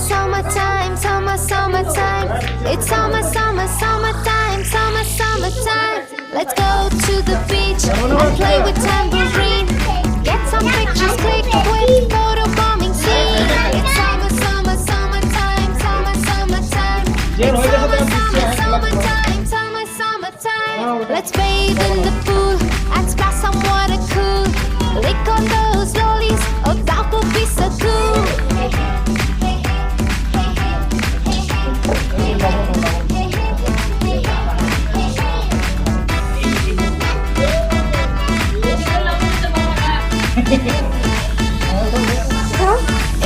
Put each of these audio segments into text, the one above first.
summertime, summertime. It's summertime, summertime. Let's go to the beach and play with tambourine. Get some pictures clicked with photo bombing scene. It's summertime, summertime. It's summertime. Let's bathe in the pool and splash some water cool. Lick on those lollies, oh that would be so cool.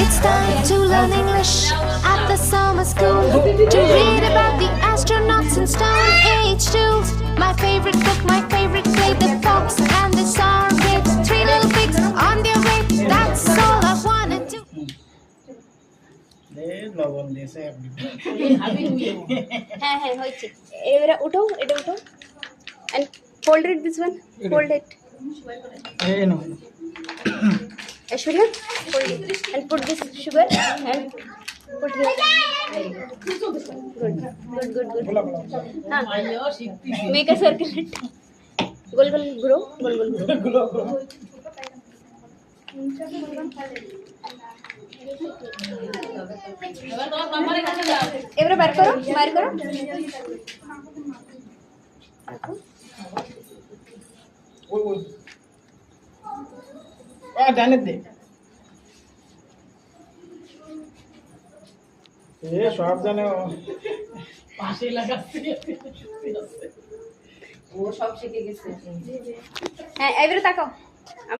It's time to learn English at the summer school. To read about the astronauts and Stone Age tools. My favorite book, my favorite play, The Fox and the Sour Grapes. Three little pigs on their way, that's all I wanna do. হ্যাঁ হ্যাঁ হয়েছে। এবারে উঠো, এটা উঠো and fold it this one, fold it. Aishwarya, fold it and put this sugar and put here. Good. हाँ, make a circle. Goal grow, goal grow. এবারে বার করো। ডানে দে সব জানে পাশে লাগাচ্ছে ও সব শিখে গেছে। হ্যাঁ এবারে তাকাও।